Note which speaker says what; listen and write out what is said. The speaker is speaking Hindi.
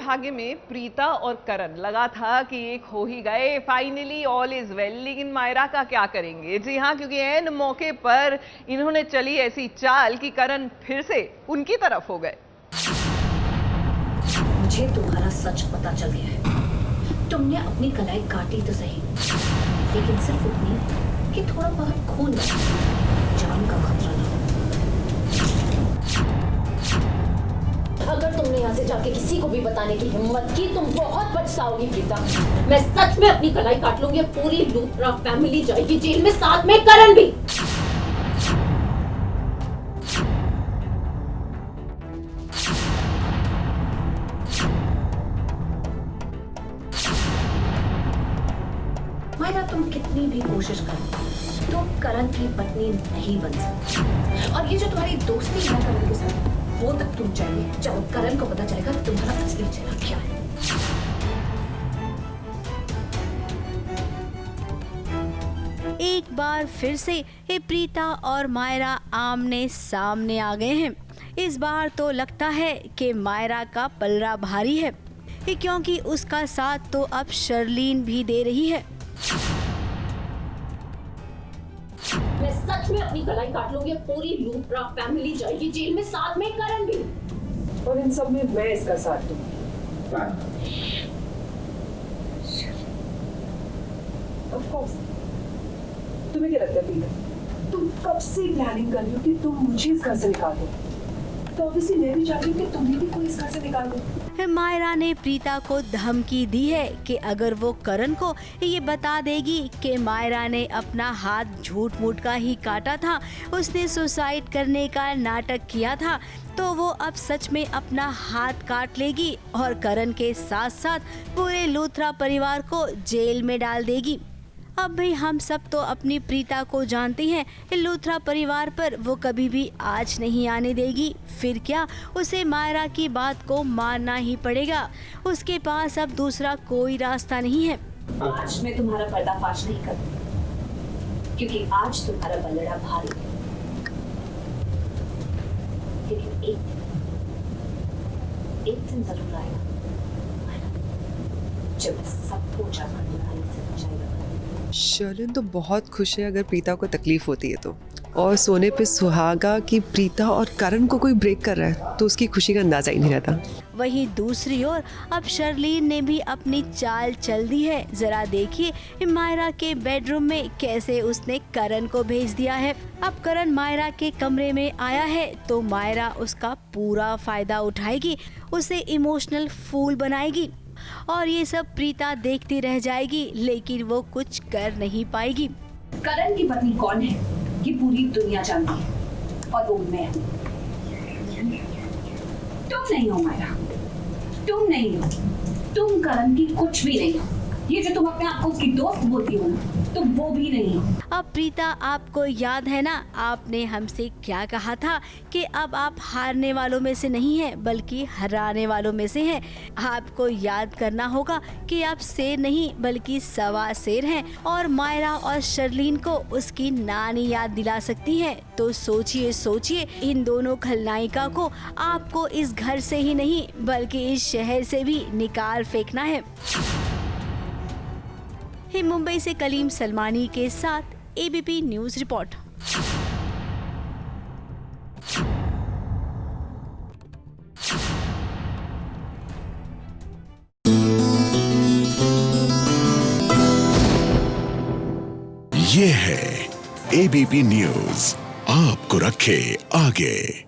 Speaker 1: भाग्य में प्रीता और करण लगा था कि एक हो ही गए, फाइनली ऑल इज वेल। लेकिन मायरा का क्या करेंगे? जी हाँ, क्योंकि एन मौके पर इन्होंने चली ऐसी चाल कि करण फिर से उनकी तरफ हो गए।
Speaker 2: मुझे तुम्हारा सच पता चल गया है। तुमने अपनी कलाई काटी तो सही, लेकिन सिर्फ उतनी कि थोड़ा बहुत खून बहा, जान का खतरा ना हो। अगर तुमने यहाँ से जाके किसी को भी बताने की हिम्मत की, तुम बहुत पछताओगी प्रीता। मैं सच में अपनी कलाई काट लूंगी, पूरी लूथरा फैमिली जाएगी जेल में, साथ में करण भी। मायरा, तुम कितनी भी कोशिश करो, तुम करण की पत्नी नहीं बन सकती। और ये जो तुम्हारी दोस्ती है करण के साथ, वो तब तुम चाहिए जब करण को पता चलेगा कि तुम्हारा असली चेहरा क्या है।
Speaker 3: एक बार फिर से ये प्रीता और मायरा आमने सामने आ गए हैं। इस बार तो लगता है कि मायरा का पलड़ा भारी है, क्योंकि उसका साथ तो अब शर्लीन भी दे रही है।
Speaker 2: मैं सच में अपनी कलाई काट लूंगी, पूरी लूथरा फैमिली जाएगी जेल में, साथ में करण भी।
Speaker 4: और इन सब में मैं इसका साथ दूंगी। Of course. तुम्हें क्या लगता है पीटर? तुम कब से प्लानिंग कर रही हो कि तुम मुझे इस घर से निकाल दो? तो ऑब्वियसली मैं भी चाहती हूँ कि तुम्हें भी कोई इस घर से निकाल दो।
Speaker 3: मायरा ने प्रीता को धमकी दी है कि अगर वो करण को ये बता देगी कि मायरा ने अपना हाथ झूठ मूठ का ही काटा था, उसने सुसाइड करने का नाटक किया था, तो वो अब सच में अपना हाथ काट लेगी और करण के साथ साथ पूरे लूथरा परिवार को जेल में डाल देगी। अब भाई हम सब तो अपनी प्रीता को जानते हैं, लूथरा परिवार पर वो कभी भी आज नहीं आने देगी। फिर क्या, उसे मायरा की बात को मानना ही पड़ेगा। उसके पास अब दूसरा कोई रास्ता नहीं है।
Speaker 2: आज मैं तुम्हारा पर्दाफाश नहीं करूंगी, क्योंकि आज तुम्हारा बलड़ा भारी है। लेकिन एक दिन जरूर आएगा जब सबको जाकर तुम्हारी से बचाएगा।
Speaker 4: शर्लिन तो बहुत खुश है अगर प्रीता को तकलीफ होती है तो, और सोने पे सुहागा कि प्रीता और करण को कोई ब्रेक कर रहा है तो उसकी खुशी का अंदाजा ही नहीं रहता।
Speaker 3: वहीं दूसरी ओर अब शर्लीन ने भी अपनी चाल चल दी है। जरा देखिए मायरा के बेडरूम में कैसे उसने करण को भेज दिया है। अब करण मायरा के कमरे में आया है तो मायरा उसका पूरा फायदा उठाएगी, उसे इमोशनल फूल बनाएगी और ये सब प्रीता देखती रह जाएगी, लेकिन वो कुछ कर नहीं पाएगी।
Speaker 2: करण की पत्नी कौन है ये पूरी दुनिया जानती है, और वो मैं हूं। तुम नहीं हो मायरा, तुम नहीं हो, तुम करण की कुछ भी नहीं हो। ये जो तुम अपने आप को उसकी दोस्त बोलती हो ना, तुम वो भी नहीं हो।
Speaker 3: अब प्रीता, आपको याद है ना आपने हमसे क्या कहा था कि अब आप हारने वालों में से नहीं हैं बल्कि हराने वालों में से हैं। आपको याद करना होगा कि आप शेर नहीं बल्कि सवा शेर हैं और मायरा और शर्लीन को उसकी नानी याद दिला सकती हैं। तो सोचिए सोचिए, इन दोनों खलनायिका को आपको इस घर से ही नहीं बल्कि इस शहर से भी निकाल फेंकना है। मुंबई से कलीम सलमानी के साथ एबीपी न्यूज रिपोर्ट।
Speaker 5: ये है एबीपी न्यूज, आपको रखे आगे।